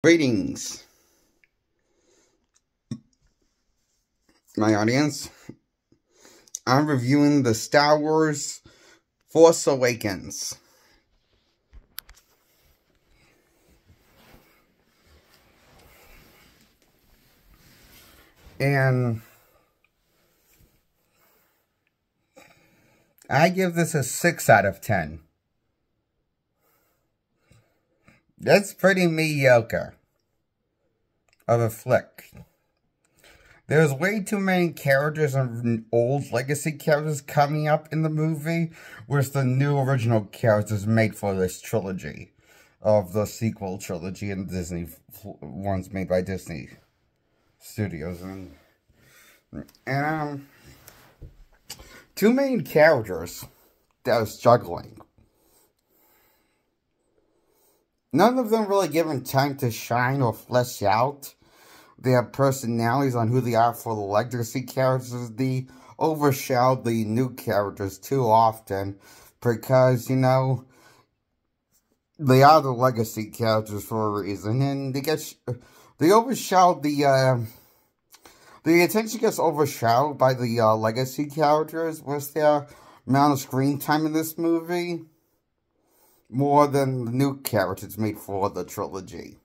Greetings, my audience. I'm reviewing the Star Wars Force Awakens. And I give this a 6 out of 10. That's pretty mediocre of a flick. There's way too many characters and old legacy characters coming up in the movie, whereas the new original characters made for this trilogy of the sequel trilogy and Disney ones made by Disney Studios. And two main characters that was juggling. None of them really given time to shine or flesh out their personalities on who they are for the legacy characters. They overshadowed the new characters too often because, you know, they are the legacy characters for a reason, and they overshadowed the attention gets overshadowed by the legacy characters with their amount of screen time in this movie more than the new characters made for the trilogy.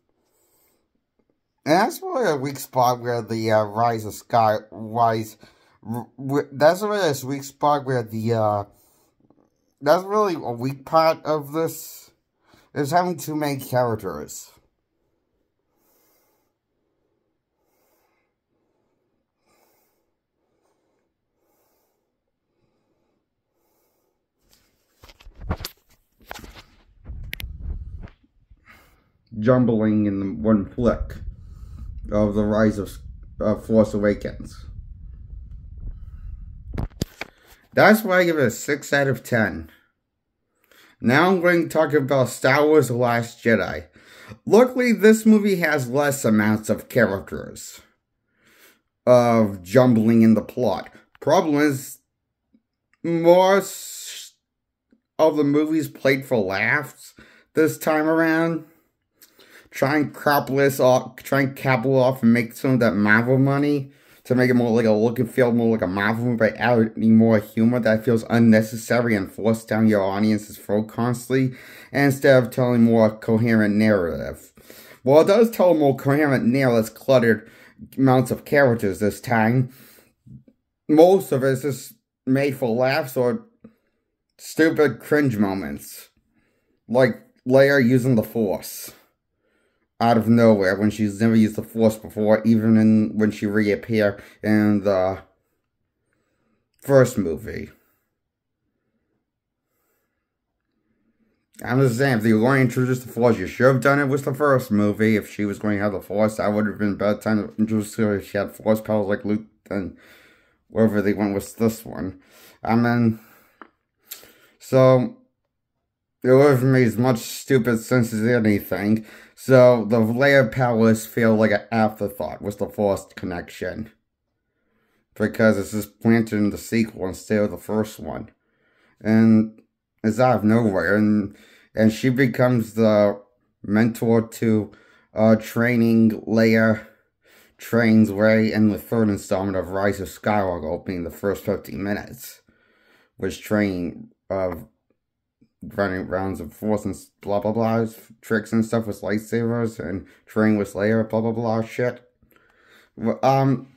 And that's really a weak spot where the that's really a weak spot where that's really a weak part of this, is having too many characters. Jumbling in one flick of the Rise of Force Awakens. That's why I give it a 6 out of 10. Now I'm going to talk about Star Wars The Last Jedi. Luckily, this movie has less amounts of characters of jumbling in the plot. Problem is, more of the movies played for laughs this time around. Try and capitalize off and make some of that Marvel money to make it more like a look and feel more like a Marvel movie by adding more humor that feels unnecessary and forced down your audience's throat constantly, and instead of telling more coherent narrative. Well, it does tell a more coherent narrative that's cluttered amounts of characters this time. Most of it is just made for laughs or stupid cringe moments, like Leia using the Force out of nowhere when she's never used the Force before, even when she reappeared in the first movie. I'm just saying, if you were going to introduce the Force, you should have done it with the first movie. If she was going to have the Force, that would have been a better time to introduce her if she had Force powers like Luke and wherever they went with this one. I mean, so it would have made as much stupid sense as anything. So the Leia powers feel like an afterthought with the Force connection, because it's just planted in the sequel instead of the first one, and it's out of nowhere. And she becomes the mentor to training Leia, trains Rey in the third installment of Rise of Skywalker, opening the first 15 minutes, which training running rounds of Force and blah blah blah tricks and stuff with lightsabers and training with Leia, blah blah blah shit. One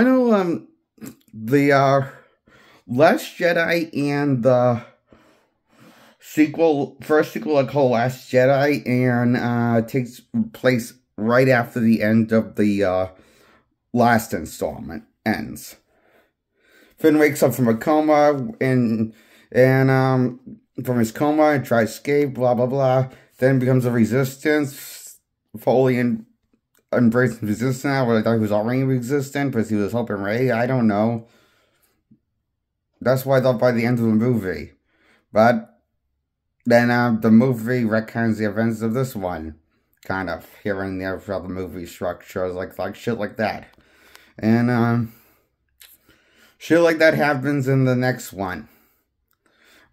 of the Last Jedi and the first sequel I call Last Jedi, and takes place right after the end of the last installment ends. Finn wakes up from a coma and from his coma and tries to escape, blah blah blah. Then becomes a resistance, fully embracing resistance now. Where I thought he was already resistant because he was helping Rey. I don't know. That's what I thought by the end of the movie. But then the movie retcons the events of this one, kind of here and there throughout the movie structures, like shit like that, and shit like that happens in the next one,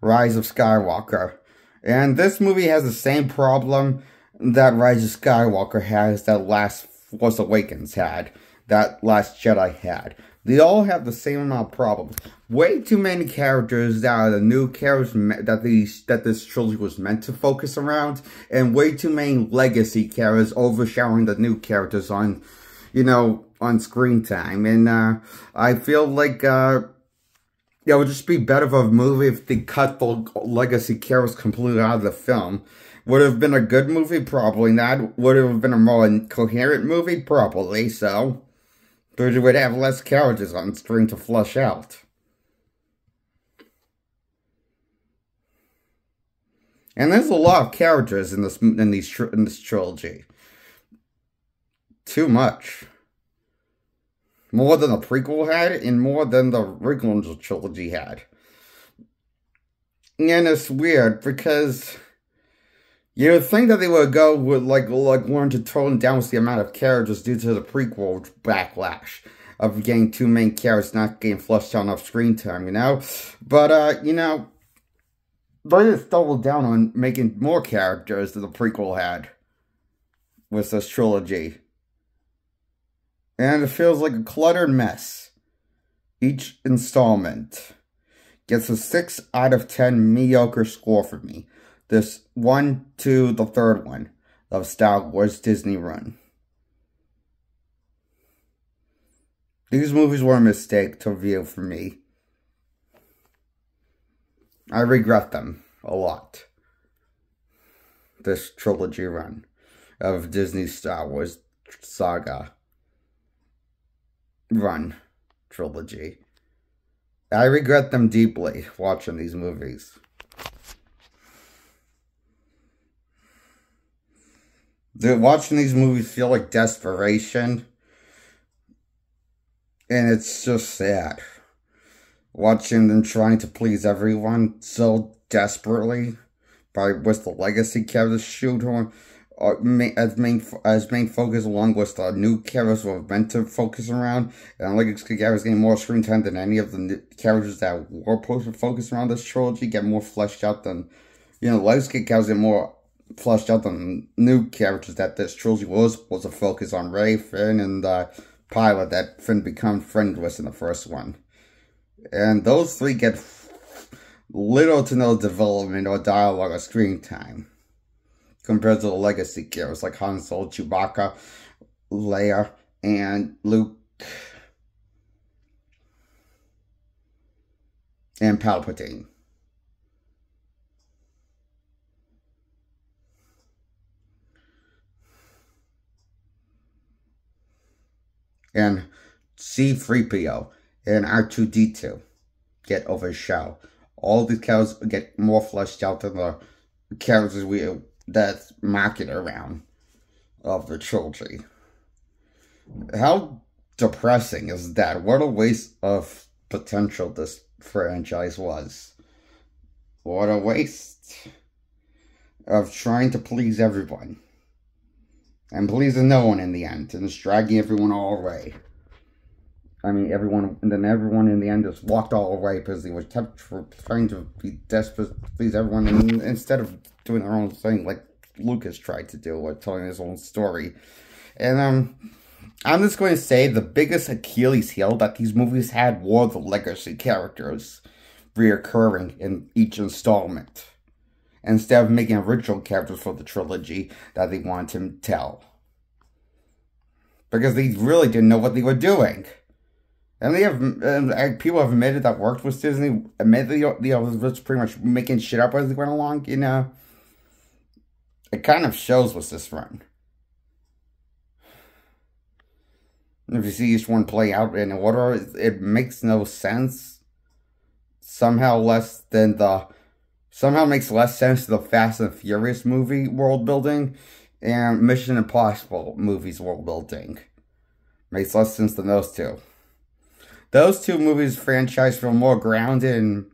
Rise of Skywalker. And this movie has the same problem that Rise of Skywalker has, that Last Force Awakens had, that Last Jedi had. They all have the same amount of problems. Way too many characters that are the new characters that this trilogy was meant to focus around, and way too many legacy characters overshadowing the new characters on, on screen time. And I feel like it would just be better for a movie if they cut the legacy characters completely out of the film. Would have been a good movie? Probably not. Would have been a more coherent movie? Probably so. But it would have less characters on screen to flush out. And there's a lot of characters in this trilogy. Too much. More than the prequel had, and more than the original trilogy had. And it's weird because you would think that they would go with learn to tone down the amount of characters due to the prequel backlash of getting too many characters not getting flushed out enough screen time, But they just doubled down on making more characters than the prequel had with this trilogy. And it feels like a cluttered mess. Each installment gets a 6 out of 10 mediocre score for me. This 1 to the third one of Star Wars Disney Run. These movies were a mistake to view for me. I regret them a lot. This trilogy run of Disney Star Wars saga run trilogy. I regret them deeply watching these movies. Watching these movies feel like desperation. And it's just sad. Watching them trying to please everyone so desperately. With the legacy characters shoot on as main focus, along with the new characters were meant to focus around. And legacy characters getting more screen time than any of the characters that were supposed to focus around this trilogy. Get more fleshed out than, legacy characters get more flushed out the new characters that this trilogy was supposed to focus on. Rey, Finn, and the pilot that Finn becomes friends with in the first one. And those three get little to no development or dialogue or screen time compared to the legacy characters like Han Solo, Chewbacca, Leia, and Luke, and Palpatine. And C-3PO and R2-D2 get overshadowed. All these characters get more fleshed out than the characters that's marketed around of the trilogy. How depressing is that? What a waste of potential this franchise was. What a waste of trying to please everyone. And pleasing no one in the end. And just dragging everyone all away. I mean, everyone in the end just walked all away because they were trying to be desperate to please everyone, and instead of doing their own thing like Lucas tried to do, or telling his own story. And I'm just going to say the biggest Achilles heel that these movies had were the legacy characters reoccurring in each installment, instead of making original characters for the trilogy that they wanted to tell. Because they really didn't know what they were doing. And people have admitted that worked with Disney, admitted they was pretty much making shit up as they went along, It kind of shows with this run. And if you see each one play out in order, it makes no sense. Somehow makes less sense to the Fast and Furious movie world building and Mission Impossible movies world building. Makes less sense than those two. Those two movies franchise feel more grounded and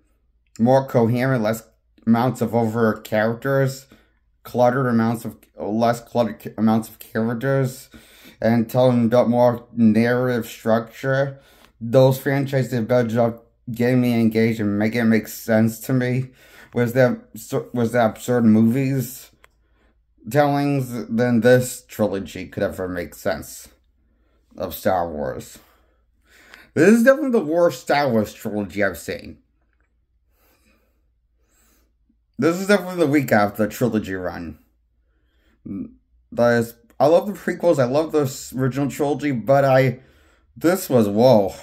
more coherent, less amounts of over characters, less cluttered amounts of characters, and telling about more narrative structure. Those franchises did a better job getting me engaged and making it make sense to me. was the absurd movies tellings, then this trilogy could ever make sense of Star Wars. This is definitely the worst Star Wars trilogy I've seen. This is definitely the weak after the trilogy run. I love the prequels, I love the original trilogy, but this was, whoa.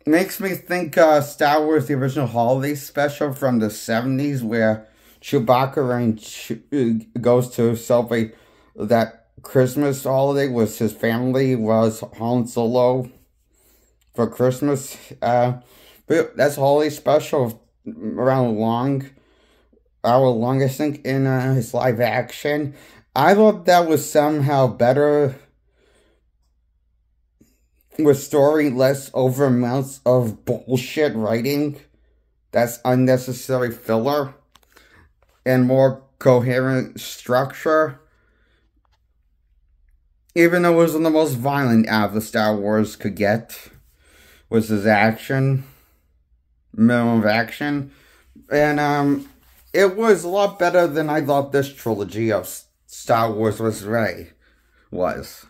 Makes me think Star Wars, the original holiday special from the 70s, where Chewbacca goes to celebrate that Christmas holiday with his family, was Han Solo for Christmas. But that's a holiday special around hour long, I think, in his live action. I thought that was somehow better, with story, less over amounts of bullshit writing that's unnecessary filler, and more coherent structure. Even though it was one of the most violent out of the Star Wars could get, was his action, minimum of action, and it was a lot better than I thought this trilogy of Star Wars was.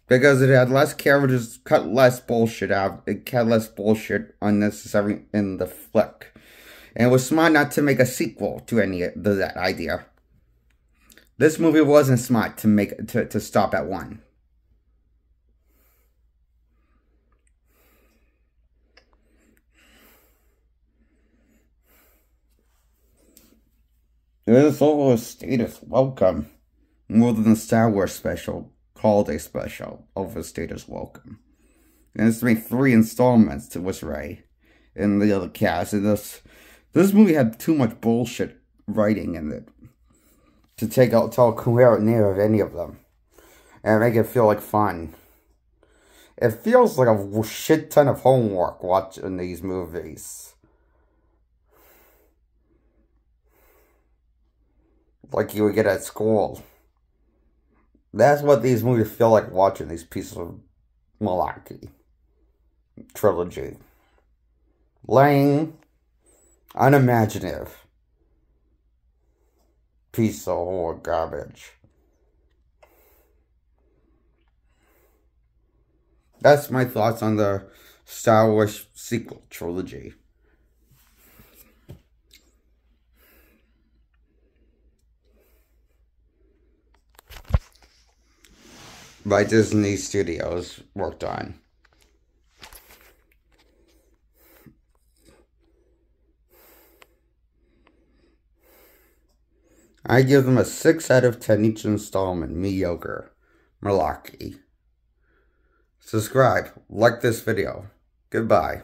Because it had less characters, cut less bullshit out, it cut less bullshit unnecessary in the flick. And it was smart not to make a sequel to that idea. This movie wasn't smart to stop at one. This overstayed its welcome, more than the Star Wars special holiday special overstayed its welcome. And it's made 3 installments to Wish Ray and the other cast. And this movie had too much bullshit writing in it to tell a coherent narrative of any of them and make it feel like fun. It feels like a shit ton of homework watching these movies. Like you would get at school. That's what these movies feel like watching, these pieces of malarkey. Trilogy. Lame. Unimaginative. Piece of horror garbage. That's my thoughts on the Star Wars sequel trilogy. By Disney Studios, worked on. I give them a 6 out of 10 each installment. Mediocre. Malarkey. Subscribe. Like this video. Goodbye.